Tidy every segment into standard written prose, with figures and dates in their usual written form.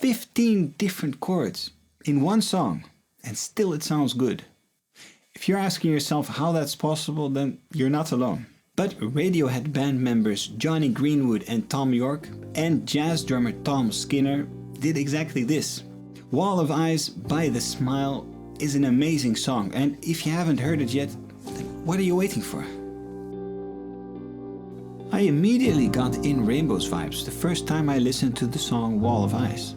15 different chords in one song, and still it sounds good. If you're asking yourself how that's possible, then you're not alone. But Radiohead band members Jonny Greenwood and Thom Yorke and jazz drummer Tom Skinner did exactly this. Wall of Eyes by The Smile is an amazing song, and if you haven't heard it yet, then what are you waiting for? I immediately got In Rainbows vibes the first time I listened to the song Wall of Eyes.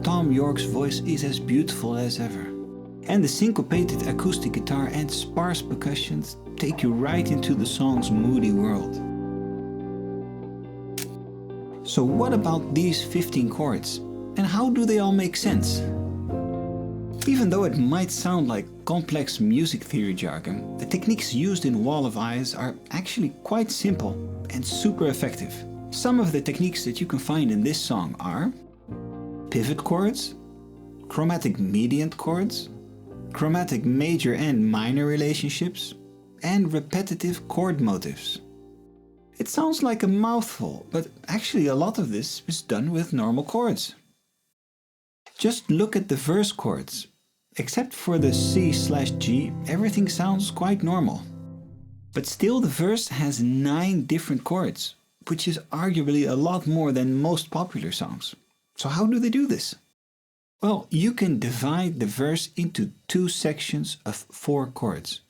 Thom Yorke's voice is as beautiful as ever. And the syncopated acoustic guitar and sparse percussions take you right into the song's moody world. So what about these 15 chords? And how do they all make sense? Even though it might sound like complex music theory jargon, the techniques used in Wall of Eyes are actually quite simple and super effective. Some of the techniques that you can find in this song are pivot chords, chromatic mediant chords, chromatic major and minor relationships, and repetitive chord motifs. It sounds like a mouthful, but actually a lot of this is done with normal chords. Just look at the verse chords. Except for the C/G, everything sounds quite normal. But still the verse has 9 different chords, which is arguably a lot more than most popular songs. So how do they do this? Well, you can divide the verse into 2 sections of 4 chords.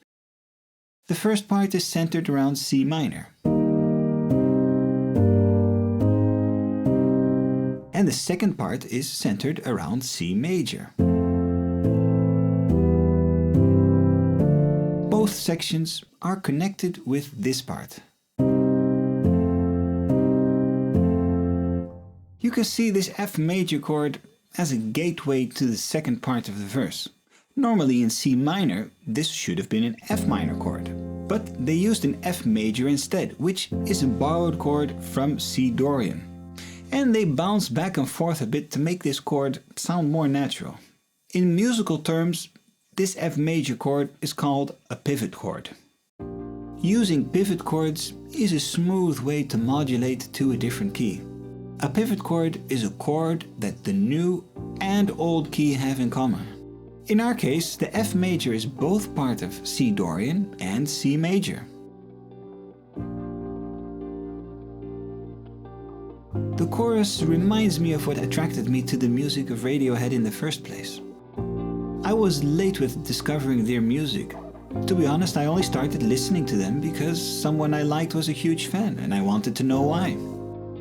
The first part is centered around C minor. And the second part is centered around C major. Both sections are connected with this part. You can see this F major chord as a gateway to the second part of the verse. Normally in C minor, this should have been an F minor chord, but they used an F major instead, which is a borrowed chord from C Dorian. And they bounce back and forth a bit to make this chord sound more natural. In musical terms, this F major chord is called a pivot chord. Using pivot chords is a smooth way to modulate to a different key. A pivot chord is a chord that the new and old key have in common. In our case, the F major is both part of C Dorian and C major. The chorus reminds me of what attracted me to the music of Radiohead in the first place. I was late with discovering their music. To be honest, I only started listening to them because someone I liked was a huge fan and I wanted to know why.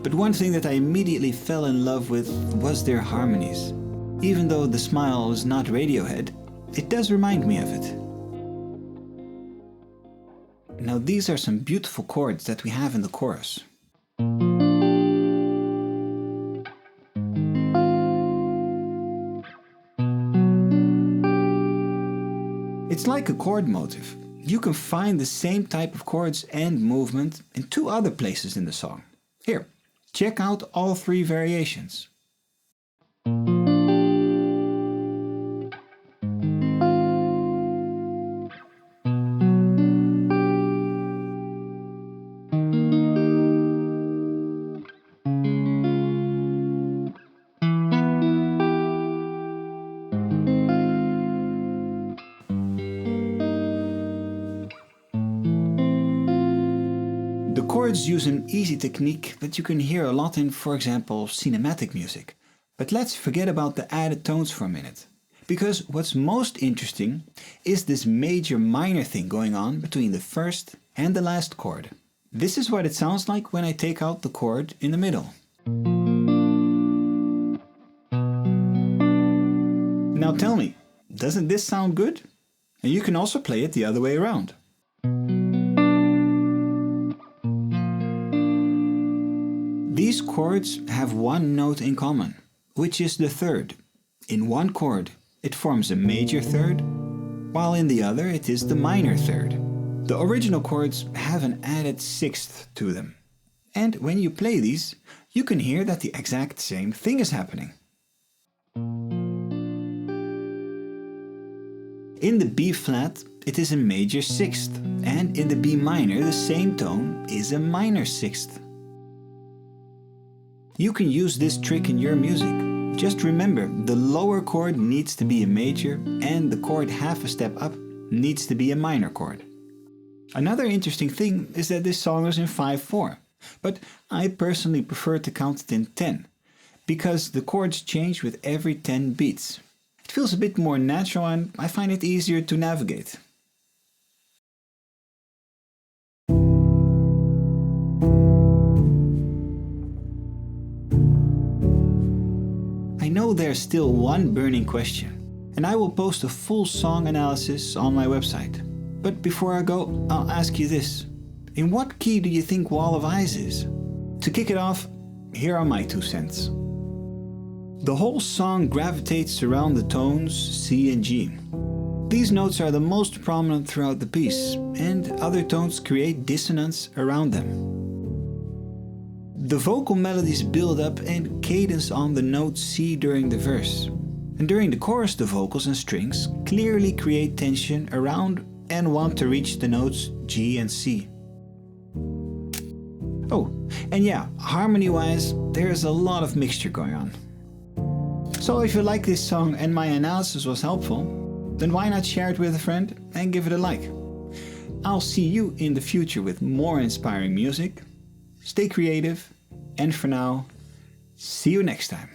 But one thing that I immediately fell in love with was their harmonies. Even though The Smile is not Radiohead, it does remind me of it. Now these are some beautiful chords that we have in the chorus. It's like a chord motif. You can find the same type of chords and movement in 2 other places in the song. Here, check out all 3 variations. The chords use an easy technique that you can hear a lot in, for example, cinematic music. But let's forget about the added tones for a minute. Because what's most interesting is this major-minor thing going on between the first and the last chord. This is what it sounds like when I take out the chord in the middle. Now tell me, doesn't this sound good? And you can also play it the other way around. These chords have one note in common, which is the third. In one chord, it forms a major third, while in the other it is the minor third. The original chords have an added sixth to them. And when you play these, you can hear that the exact same thing is happening. In the B flat, it is a major sixth, and in the B minor, the same tone is a minor sixth. You can use this trick in your music, Just remember, the lower chord needs to be a major and the chord half a step up needs to be a minor chord. Another interesting thing is that this song is in 5/4, but I personally prefer to count it in 10, because the chords change with every 10 beats. It feels a bit more natural and I find it easier to navigate. I know there's still one burning question, and I will post a full song analysis on my website. But before I go, I'll ask you this. In what key do you think Wall of Ice is? To kick it off, here are my 2 cents. The whole song gravitates around the tones C and G. These notes are the most prominent throughout the piece, and other tones create dissonance around them. The vocal melodies build up and cadence on the note C during the verse. And during the chorus, the vocals and strings clearly create tension around and want to reach the notes G and C. Oh, and yeah, harmony-wise, there's a lot of mixture going on. So if you like this song and my analysis was helpful, then why not share it with a friend and give it a like? I'll see you in the future with more inspiring music. Stay creative, and for now, see you next time.